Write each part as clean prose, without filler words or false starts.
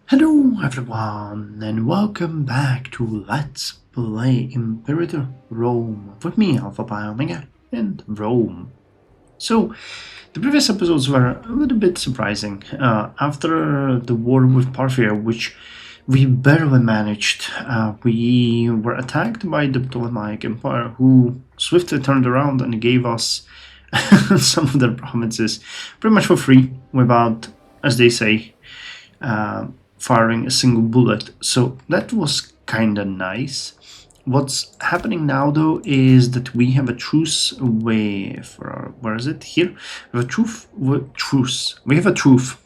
Hello everyone and welcome back to Let's Play Imperator Rome with me, Alpha Pi Omega, and Rome. So, the previous episodes were a little bit surprising. After the war with Parthia, which we barely managed, we were attacked by the Ptolemaic Empire, who swiftly turned around and gave us some of their provinces pretty much for free, without, as they say, firing a single bullet. So that was kinda nice. What's happening now though is that we have a truce with where is it? Here? We have a truce. We have a truce.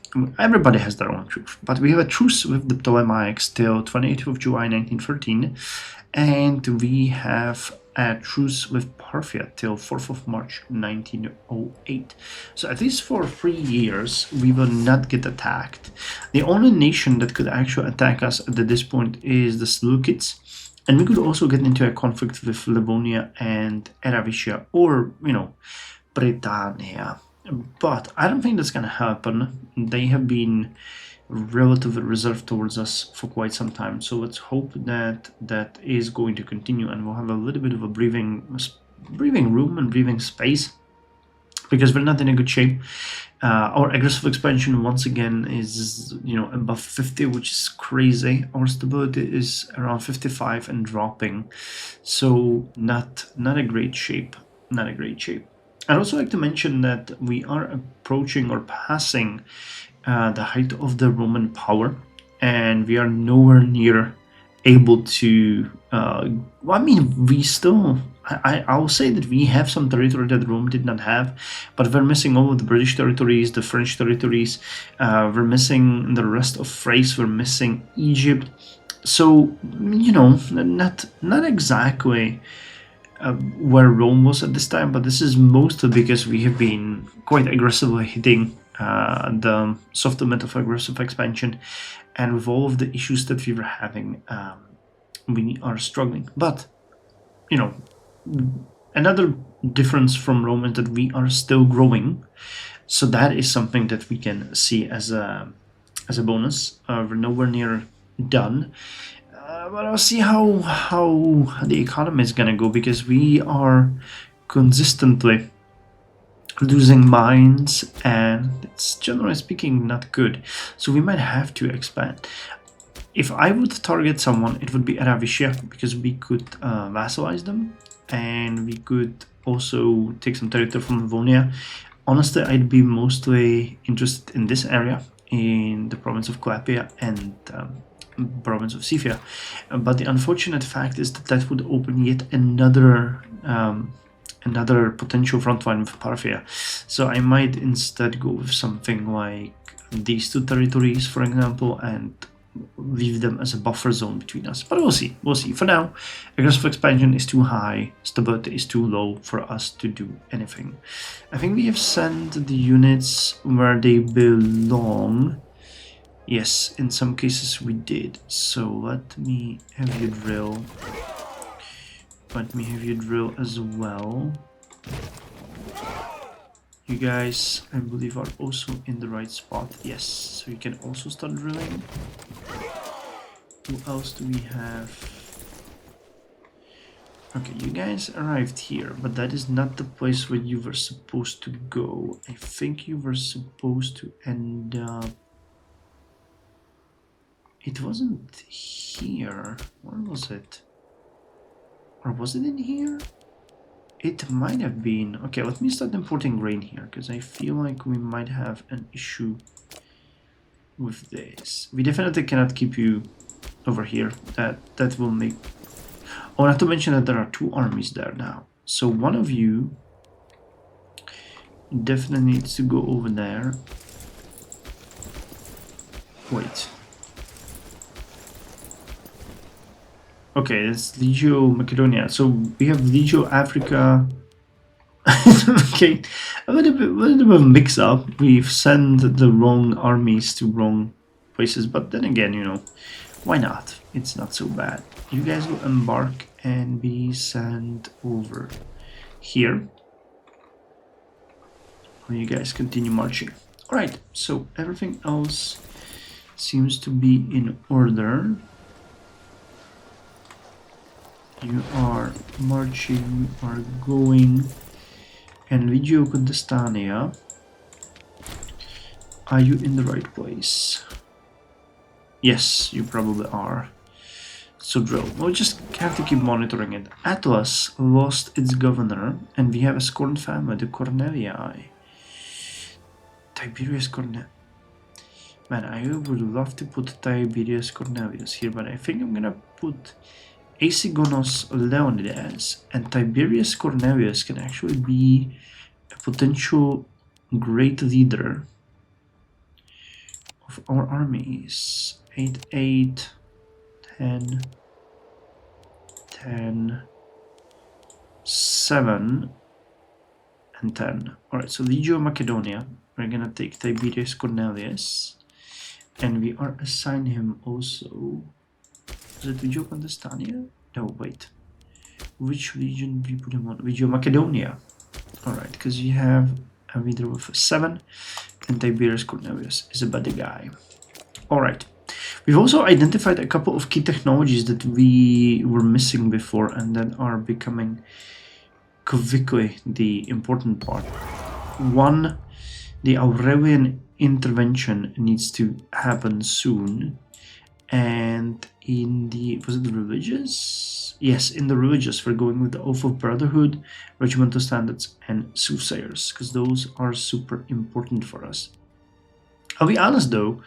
Everybody has their own truce, but we have a truce with the Ptolemaics till 28th of July 1913, and we have a truce with Parthia till 4th of March 1908. So at least for 3 years we will not get attacked. The only nation that could actually attack us at this point is the Seleucids, and we could also get into a conflict with Livonia and Aravicia, or, Britannia. But I don't think that's gonna happen. They have been relatively reserved towards us for quite some time, so let's hope that that is going to continue and we'll have a little bit of a breathing room and breathing space, because we're not in a good shape. Our aggressive expansion once again is above 50, which is crazy. Our stability is around 55 and dropping, so not a great shape. I'd also like to mention that we are approaching or passing the height of the Roman power, and we are nowhere near able to. We still. I'll say that we have some territory that Rome did not have, but we're missing all of the British territories, the French territories. We're missing the rest of Thrace. We're missing Egypt. So not exactly where Rome was at this time, but this is mostly because we have been quite aggressively hitting the soft limit of aggressive expansion, and with all of the issues that we were having, we are struggling. But another difference from Rome is that we are still growing, so that is something that we can see as a bonus. We're nowhere near done, but I'll see how the economy is gonna go, because we are consistently losing mines, and it's generally speaking not good. So we might have to expand. If I would target someone, it would be Aravicia, because we could vassalize them, and we could also take some territory from Livonia. Honestly, I'd be mostly interested in this area, in the province of Clapia and province of Scythia. But the unfortunate fact is that that would open yet another potential front line with Parthia. So I might instead go with something like these two territories, for example, and leave them as a buffer zone between us. But we'll see. For now, aggressive expansion is too high, stability is too low for us to do anything. I think we have sent the units where they belong. Yes, in some cases we did. So let me have you drill. Let me have you drill as well. You guys, I believe, are also in the right spot. Yes, so you can also start drilling. Who else do we have? Okay, you guys arrived here, but that is not the place where you were supposed to go. I think you were supposed to end up... It wasn't here. Where was it? Or was it in here? It might have been. Okay, let me start importing grain here, because I feel like we might have an issue with this. We definitely cannot keep you over here. That will make... Oh, not to mention that there are two armies there now. So one of you definitely needs to go over there. Wait. Okay, it's Legio Macedonia. So we have Legio Africa. Okay, a little bit of a mix-up. We've sent the wrong armies to wrong places, but then again, why not? It's not so bad. You guys will embark and be sent over here. You guys continue marching. Alright, so everything else seems to be in order. You are marching, you are going. NVIDIA Kurdistania. Are you in the right place? Yes, you probably are. So drill. We'll just have to keep monitoring it. Atlas lost its governor, and we have a scorned family, the Cornelii. Tiberius Cornelius. Man, I would love to put Tiberius Cornelius here, but I think I'm gonna put Asigonos Leonidas, and Tiberius Cornelius can actually be a potential great leader of our armies. 8, 8, 10, 10, 7, and 10. Alright, so Legio Macedonia. We're gonna take Tiberius Cornelius, and we are assign him also. Is it Legio Kurdistania? No, wait. Which legion do we put him on? Legio Macedonia. Alright, because you have a leader with 7, and Tiberius Cornelius is a better guy. Alright. We've also identified a couple of key technologies that we were missing before and that are becoming quickly the important part. One, the Aurelian intervention needs to happen soon. And in the, was it the religious? Yes, in the religious, we're going with the Oath of Brotherhood, Regimental Standards, and Soothsayers, because those are super important for us. I'll be honest though,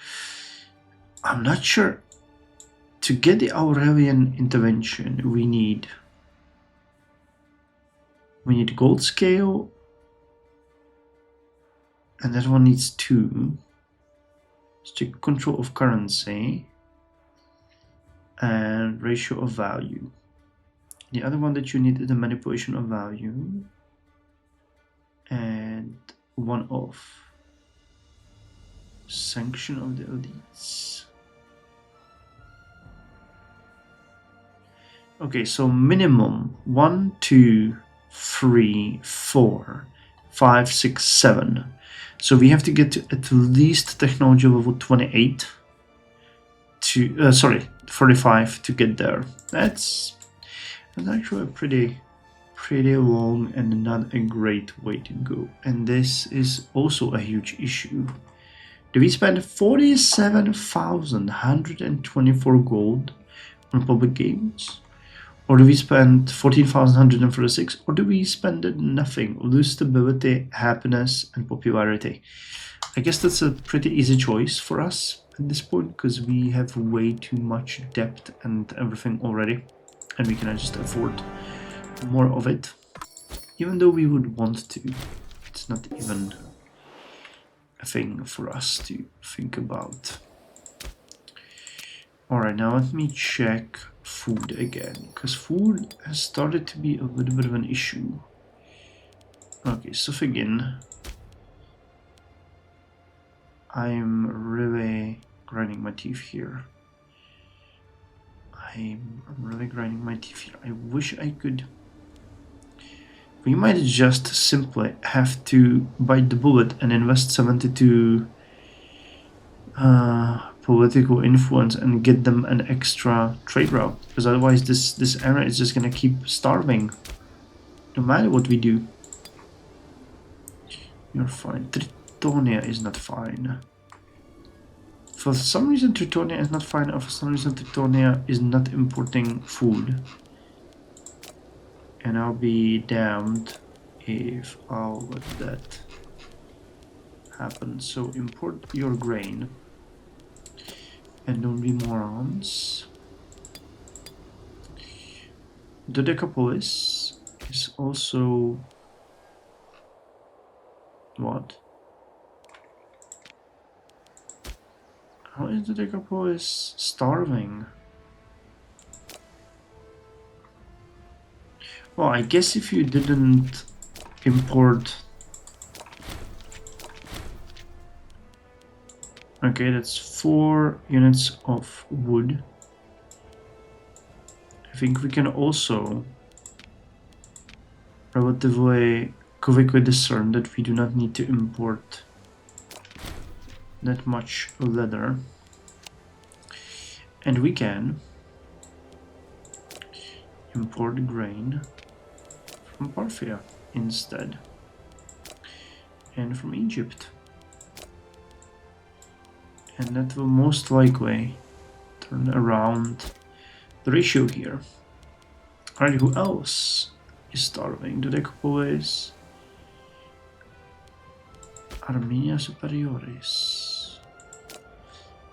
I'm not sure. To get the Aurelian intervention, we need gold scale, and that one needs 2. Strict control of currency and ratio of value. The other one that you need is the manipulation of value and 1 off. Sanction of the elites. Okay, so minimum 1, 2, 3, 4, 5, 6, 7. So we have to get to at least technology level 28 to 45 to get there. That's actually a pretty long and not a great way to go. And this is also a huge issue. Do we spend 47,124 gold on public games? Or do we spend 14,136? Or do we spend nothing? Lose stability, happiness, and popularity. I guess that's a pretty easy choice for us at this point, because we have way too much depth and everything already, and we can just afford more of it. Even though we would want to, it's not even a thing for us to think about. Alright, now let me check food again, because food has started to be a little bit of an issue. Okay, Suffragan. I'm really grinding my teeth here. I'm really grinding my teeth here. I wish I could. We might just simply have to bite the bullet and invest 72 political influence and get them an extra trade route, because otherwise this area is just gonna keep starving no matter what we do. You're fine. Tritonia is not fine. For some reason Tritonia is not fine, or for some reason Tritonia is not importing food. And I'll be damned if I'll let that happen. So import your grain. And don't be morons. Dodecapolis is also... What? How is Dodecapolis starving? Well, I guess if you didn't import... Okay, that's 4 units of wood. I think we can also relatively quickly discern that we do not need to import that much leather. And we can import grain from Parthia instead, and from Egypt. And that will most likely turn around the ratio here. Alright, who else is starving? Dodecapolis, Armenia Superioris.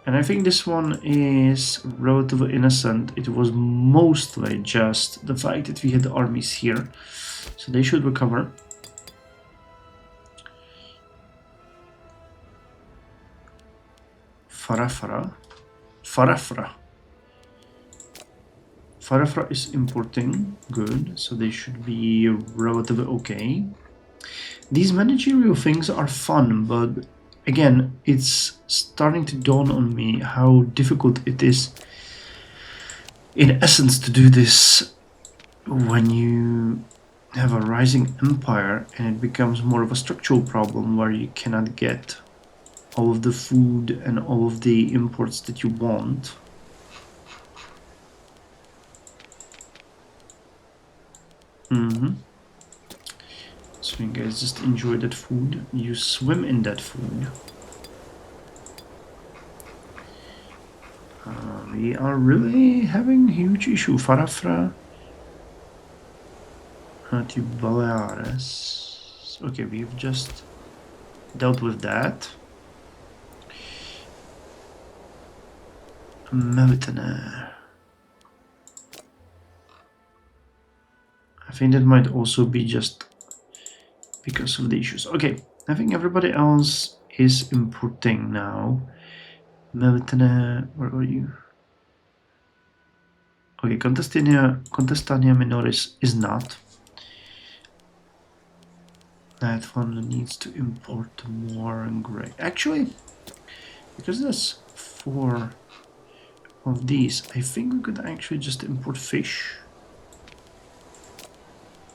And I think this one is relatively innocent. It was mostly just the fact that we had the armies here. So they should recover. Farafra. Farafra is importing. Good. So they should be relatively okay. These managerial things are fun, but again, it's starting to dawn on me how difficult it is, in essence, to do this when you have a rising empire and it becomes more of a structural problem where you cannot get all of the food and all of the imports that you want. So you guys just enjoy that food. You swim in that food. We are really having a huge issue. Farafra. To Baleares. Okay, we've just dealt with that. Melitene. I think that might also be just because of the issues. Okay, I think everybody else is importing now. Melitene, where are you? Okay, Contestania Minoris is not. That one needs to import more grain. Actually, because there's 4 of these, I think we could actually just import fish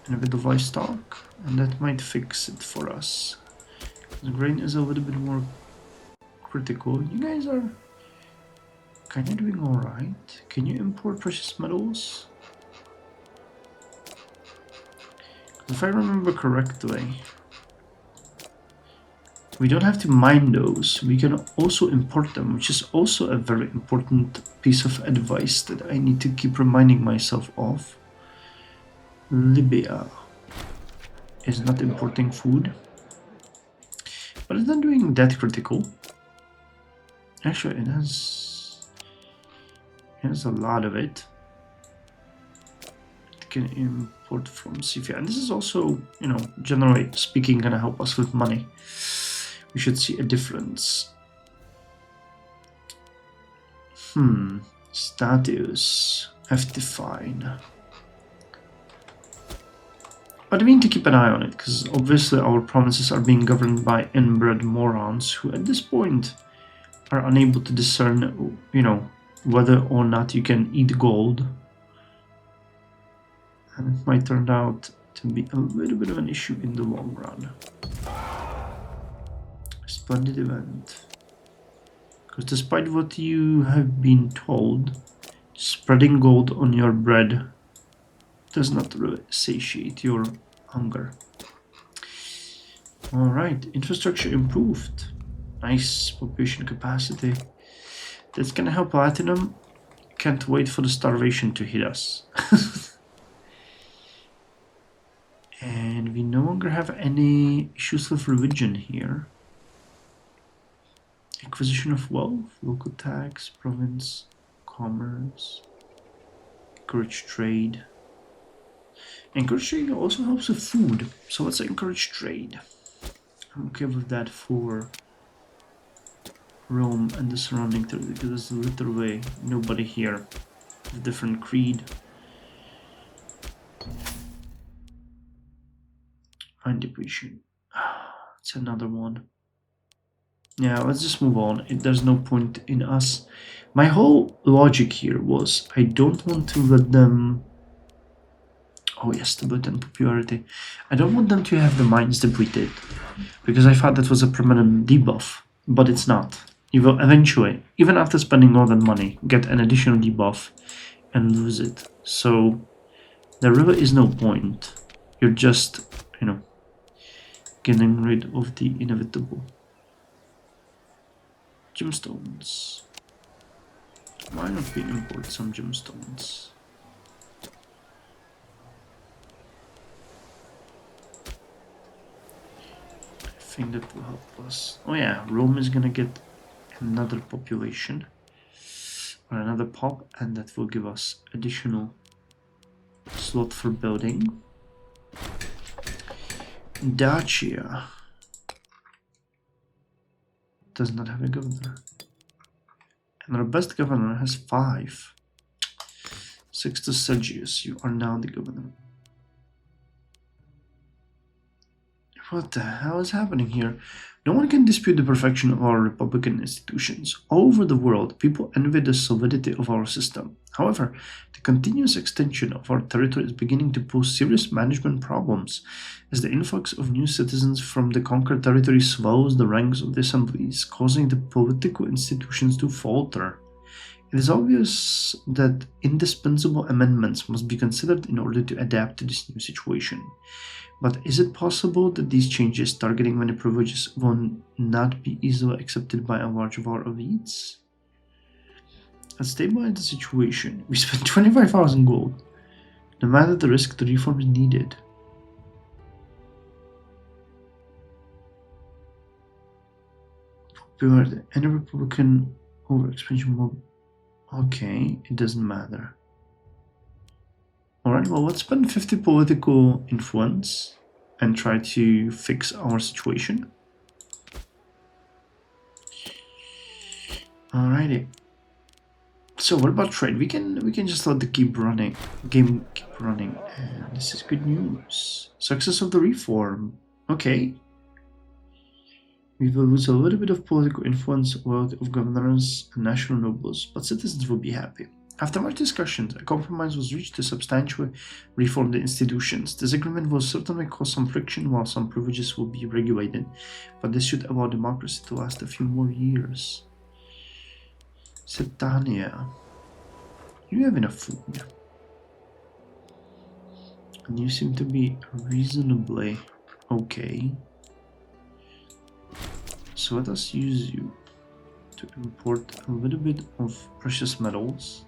and a bit of livestock, and that might fix it for us. The grain is a little bit more critical. You guys are kind of doing alright. Can you import precious metals? If I remember correctly, we don't have to mine those. We can also import them, which is also a very important piece of advice that I need to keep reminding myself of. Libya is not importing food, but it's not doing that critical. Actually, it has a lot of it. It can import from Sifia, and this is also, you know, generally speaking, gonna help us with money. We should see a difference. Status have to fine. But I mean to keep an eye on it, because obviously our provinces are being governed by inbred morons who at this point are unable to discern, you know, whether or not you can eat gold. And it might turn out to be a little bit of an issue in the long run. Splendid event. Because despite what you have been told, spreading gold on your bread does not really satiate your hunger. Alright, infrastructure improved. Nice population capacity. That's gonna help Platinum. Can't wait for the starvation to hit us. And we no longer have any issues with religion here. Acquisition of wealth, local tax, province, commerce, encourage trade. Encourage trade also helps with food, so let's encourage trade. I'm okay with that for Rome and the surrounding territory, because there's literally nobody here with different creed. Find depletion. It's another one. Yeah, let's just move on. There's no point in us. My whole logic here was I don't want to let them... Oh yes, stability and popularity. I don't want them to have the mines depleted, because I thought that was a permanent debuff, but it's not. You will eventually, even after spending all that money, get an additional debuff and lose it. So there really is no point. You're just, you know, getting rid of the inevitable. Gemstones. Why not we import some gemstones? I think that will help us. Oh yeah, Rome is gonna get another population or another pop, and that will give us additional slot for building. Dacia does not have a governor, and our best governor has 5. Sixtus Sergius, you are now the governor. What the hell is happening here? No one can dispute the perfection of our republican institutions. All over the world, people envy the solidity of our system. However, the continuous extension of our territory is beginning to pose serious management problems, as the influx of new citizens from the conquered territory swells the ranks of the assemblies, causing the political institutions to falter. It is obvious that indispensable amendments must be considered in order to adapt to this new situation. But is it possible that these changes targeting many privileges will not be easily accepted by a large of our elites? Let's stabilize the situation. We spent 25,000 gold. No matter the risk, the reform is needed. Popularity. Any Republican overexpansion will... Okay, it doesn't matter. Alright, well, let's spend 50 political influence and try to fix our situation. Alrighty. So what about trade? We can just let the game keep running, and this is good news. Success of the reform. Okay. We will lose a little bit of political influence, wealth of governors and national nobles, but citizens will be happy. After much discussions, a compromise was reached to substantially reform the institutions. This agreement will certainly cause some friction while some privileges will be regulated, but this should allow democracy to last a few more years. Setania. You have enough food. And you seem to be reasonably okay. So let us use you to import a little bit of precious metals,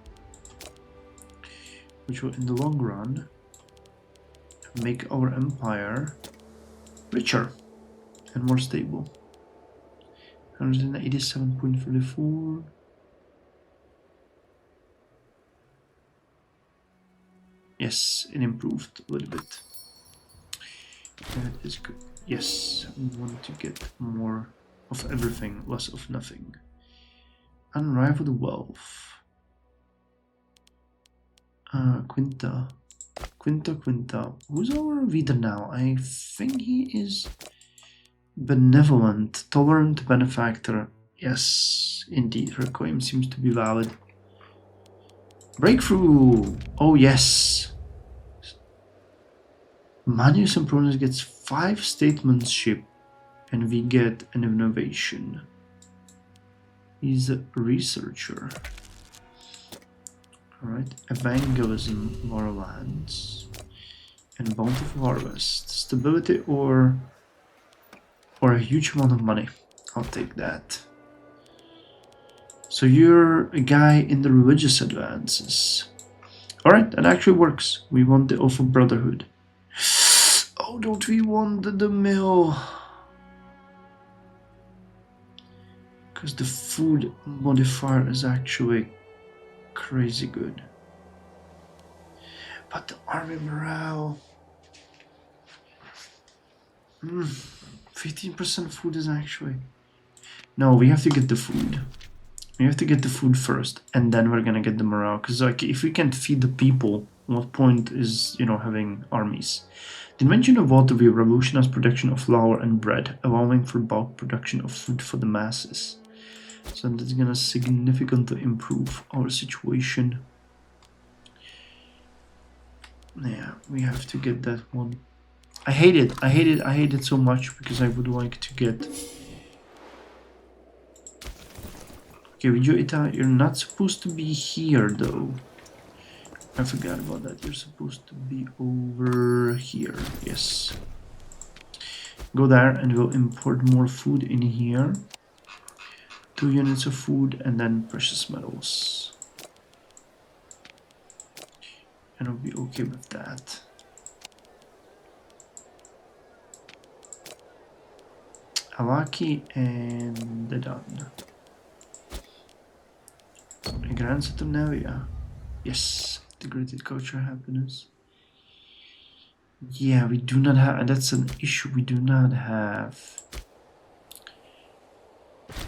which will in the long run make our empire richer and more stable. 187.34. Yes, it improved a little bit. That is good. Yes, we want to get more of everything, less of nothing. Unrivaled wealth. Quinta. Who's our leader now? I think he is benevolent, tolerant benefactor. Yes, indeed, her claim seems to be valid. Breakthrough! Oh yes! Manius Sempronius gets 5 statesmanship, and we get an innovation. He's a researcher. Alright, evangelism of our lands and bountiful harvest. Stability or a huge amount of money. I'll take that. So you're a guy in the religious advances. Alright, that actually works. We want the Oath of Brotherhood. Oh, don't we want the mill? Because the food modifier is actually crazy good. But the army morale... 15% food is actually... No, we have to get the food. We have to get the food first, and then we're gonna get the morale. Because like, if we can't feed the people, what point is, having armies? The invention of water will revolutionize production of flour and bread, allowing for bulk production of food for the masses. So that's gonna significantly improve our situation. Yeah, we have to get that one. I hate it so much because I would like to get Okay, Ita, you're not supposed to be here though. I forgot about that. You're supposed to be over here. Yes. Go there and we'll import more food in here. 2 units of food and then precious metals. And I'll be okay with that. Awaki and the done. A grand set of Navia. Yes, integrated culture happiness. Yeah, we do not have, and that's an issue, we do not have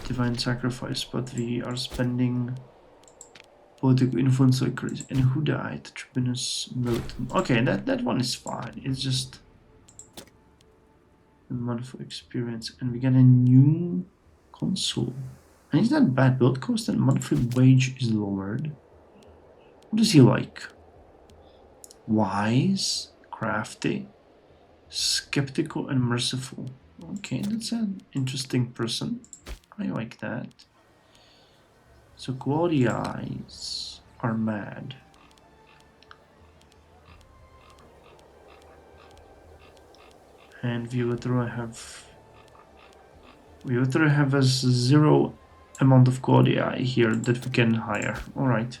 divine sacrifice, but we are spending political influence like crazy. And who died? Tribunus Militant. Okay, that one is fine. It's just a month of experience, and we get a new console. And it's not bad. Build cost and monthly wage is lowered. What is he like? Wise, crafty, skeptical, and merciful. Okay, that's an interesting person. I like that. So quality eyes are mad. And Viewether I have a 0 amount of quality eye here that we can hire. Alright.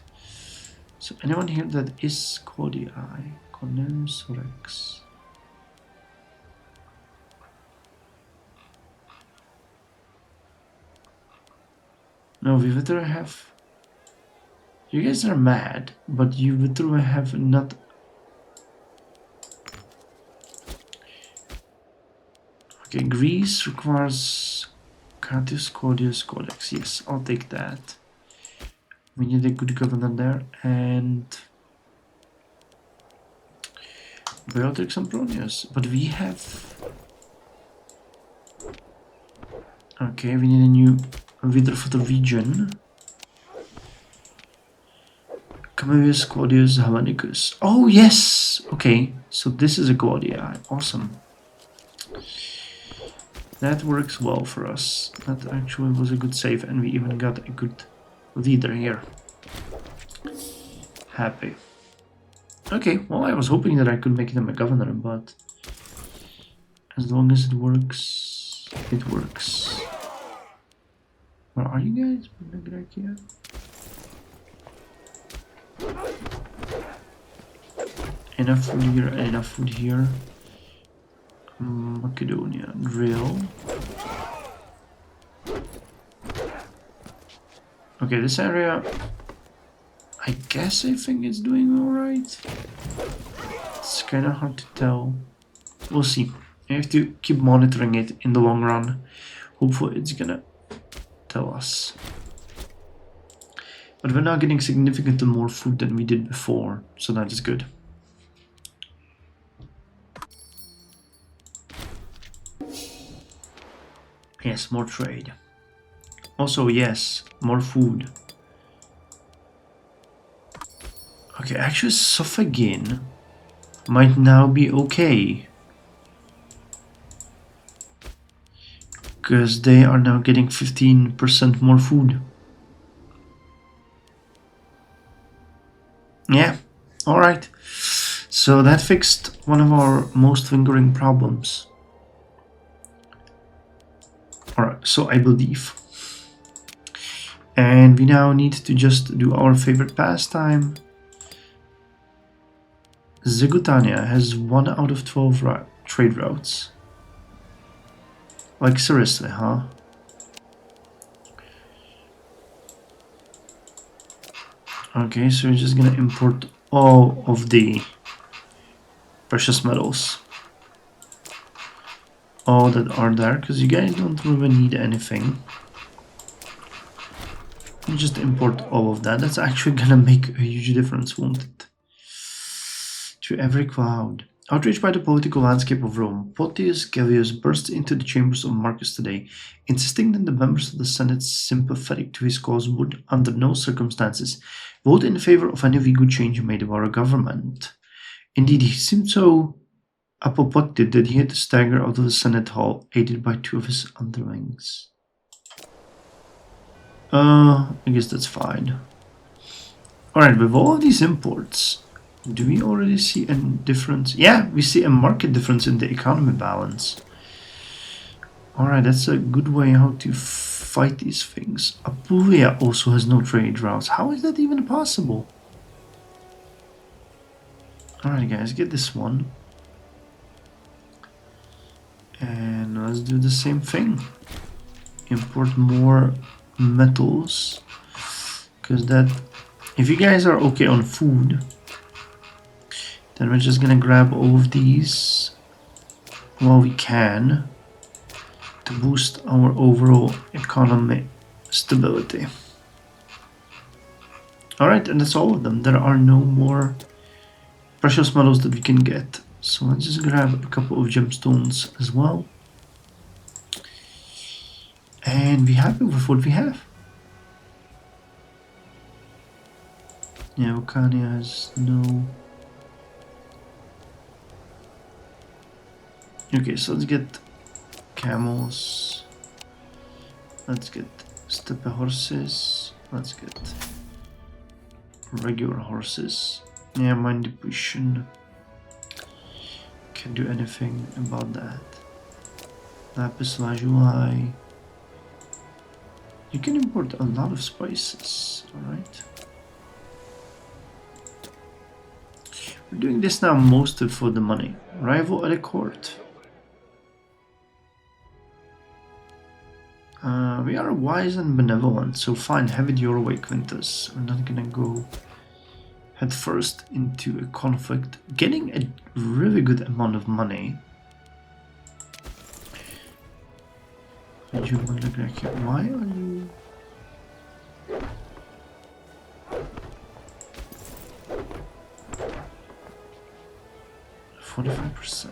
So anyone here that is quality eye? Cornelius Rex. No, Viewether I have. You guys are mad, but Viewether I have not. Okay, Greece requires Catius Claudius Codex. Yes, I'll take that. We need a good governor there, and Beatrix Ambronius. But we have. Okay, we need a new leader for the region. Camillus Claudius Hellenicus. Oh yes! Okay, so this is a Claudia. Awesome. That works well for us. That actually was a good save, and we even got a good leader here. Happy. Okay, well, I was hoping that I could make them a governor, but as long as it works, it works. Where are you guys? Enough food here, enough food here. Macedonia, drill. Okay, this area, I guess I think it's doing alright. It's kind of hard to tell. We'll see. I have to keep monitoring it in the long run. Hopefully it's gonna tell us. But we're now getting significantly more food than we did before, so that is good. Yes, more trade. Also, yes, more food. Okay, actually Suffragan might now be okay. Because they are now getting 15% more food. Yeah, alright. So that fixed one of our most lingering problems. Alright, so I believe. And we now need to just do our favorite pastime. Zigutania has 1 out of 12 trade routes. Like seriously, huh? Okay, so we're just gonna import all of the precious metals. All that are there, because you guys don't really need anything. You just import all of that. That's actually gonna make a huge difference, won't it? To every cloud. Outraged by the political landscape of Rome, Potius Gellius burst into the chambers of Marcus today, insisting that the members of the Senate sympathetic to his cause would, under no circumstances, vote in favor of any legal change made of our government. Indeed, he seemed so apoplectic that he had to stagger out of the Senate hall, aided by 2 of his underlings. I guess that's fine. Alright, with all of these imports, do we already see a difference? Yeah, we see a market difference in the economy balance. Alright, that's a good way how to fight these things. Apulia also has no trade routes. How is that even possible? Alright guys, get this one. And let's do the same thing. Import more metals. Because that... If you guys are okay on food, then we're just gonna grab all of these while we can to boost our overall economy stability. Alright, and that's all of them. There are no more precious metals that we can get. So let's just grab a couple of gemstones as well. And be happy with what we have. Yeah, Vulcania has no... Okay, so let's get camels. Let's get steppe horses. Let's get regular horses. Yeah, mind depletion. Can't do anything about that. Lapis lazuli. You can import a lot of spices, alright? We're doing this now mostly for the money. Rival at a court. We are wise and benevolent, so fine, have it your way, Quintus. We're not gonna go head first into a conflict. Getting a really good amount of money. Why are you... %.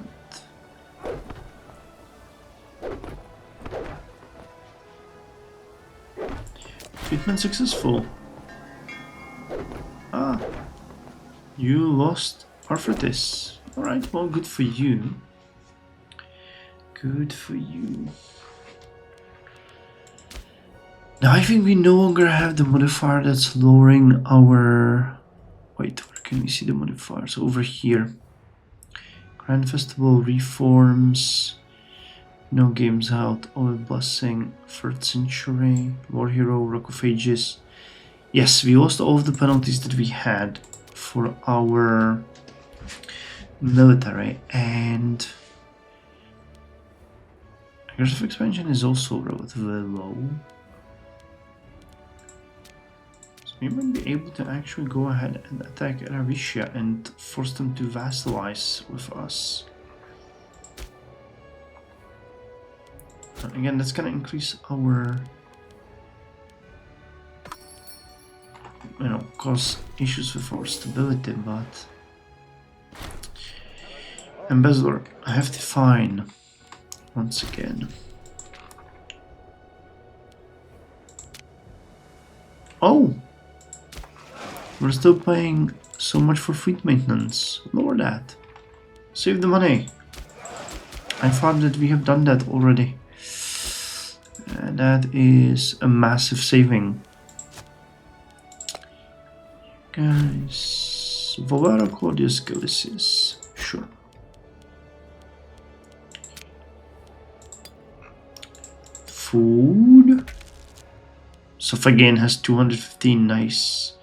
Treatment successful. Ah, you lost arthritis. Alright, well, good for you. Good for you. Now I think we no longer have the modifier that's lowering our... Wait, where can we see the modifiers? Over here. Grand Festival, Reforms, No Games Out, Oil Blessing, 3rd Century, War Hero, Rock of Ages. Yes, we lost all of the penalties that we had for our military, and aggressive expansion is also relatively low. So we might be able to actually go ahead and attack Aravisha and force them to vassalize with us. Again, that's gonna increase our, cause issues with our stability, but Ambassador, I have to find once again. Oh, we're still paying so much for fleet maintenance. Lower that. Save the money. I thought that we have done that already. That is a massive saving. Guys, Volera Claudius Galicius. Sure. Food. Sophagen has 215. Nice.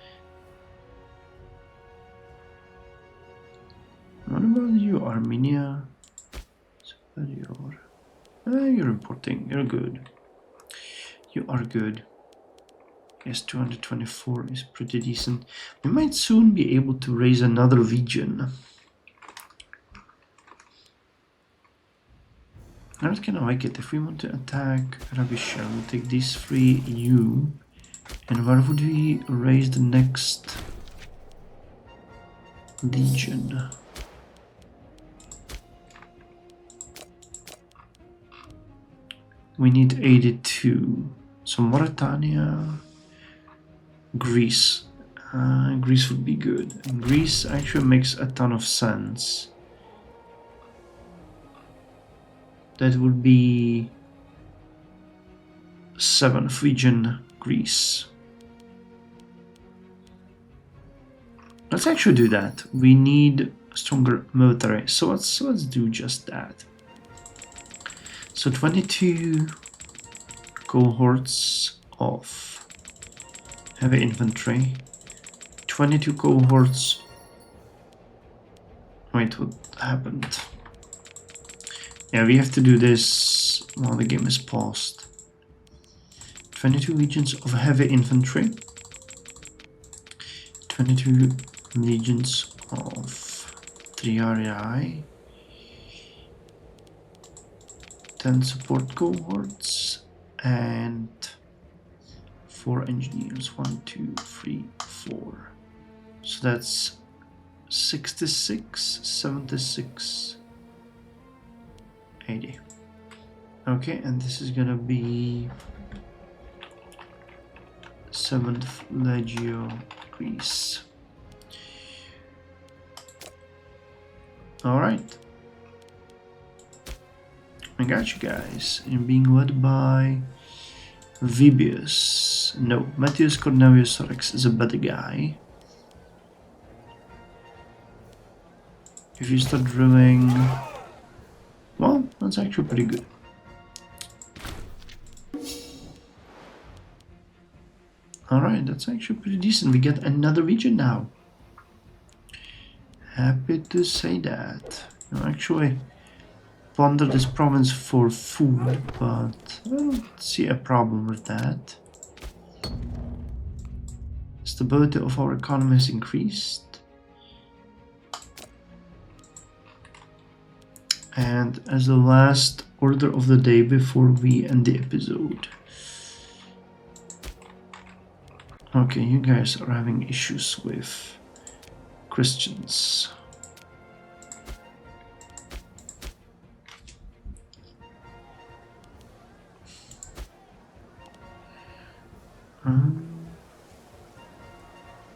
What about you, Armenia? Superior. You're importing. You're good. You are good. Yes, 224 is pretty decent. We might soon be able to raise another region. I don't kind of like it. If we want to attack Ravisha, we'll take these 3 EU. And where would we raise the next legion? We need 82. So Mauritania, Greece. Greece would be good. And Greece actually makes a ton of sense. That would be 7th region Greece. Let's actually do that. We need a stronger military, so let's do just that. So 22 cohorts of heavy infantry, 22 cohorts. Wait, what happened? Yeah, we have to do this while the game is paused. 22 legions of heavy infantry, 22 legions of 3 RAI, 10 support cohorts, and 4 engineers. 1, 2, 3, 4. So that's 66, 76, 80. Okay, and this is gonna be 7th Legio Greece. Alright. I got you guys. You're being led by Vibius. No, Matthias Cornelius Rex is a better guy. If you start drilling, well, that's actually pretty good. Alright, that's actually pretty decent. We get another region now. Happy to say that. You actually plunder this province for food, but I don't see a problem with that. Stability of our economy has increased. And as the last order of the day before we end the episode. Okay, you guys are having issues with Christians.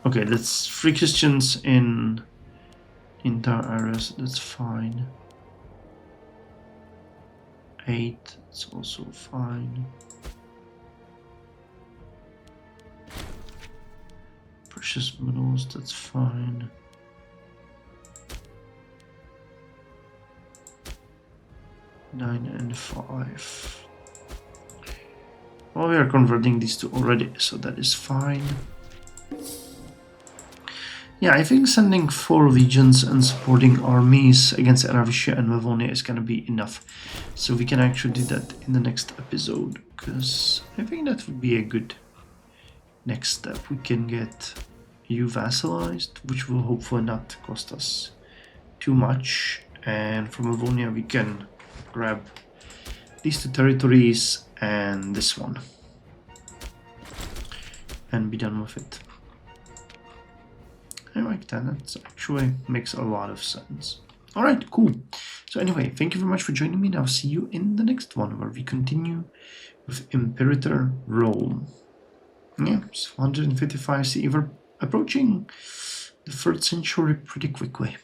Okay, that's 3 Christians in entire areas, that's fine. 8, it's also fine. Precious metals, that's fine. Nine and 5. Well, we are converting these two already, so that is fine. Yeah, I think sending 4 legions and supporting armies against Araviscia and Livonia is gonna be enough. So we can actually do that in the next episode, because I think that would be a good next step. We can get you vassalized, which will hopefully not cost us too much. And from Livonia we can grab these 2 territories and this one. And be done with it. I like that. That actually makes a lot of sense. Alright, cool. So anyway, thank you very much for joining me, and I'll see you in the next one where we continue with Imperator Rome. Yeah, it's 155 CE. We're approaching the 3rd century pretty quickly.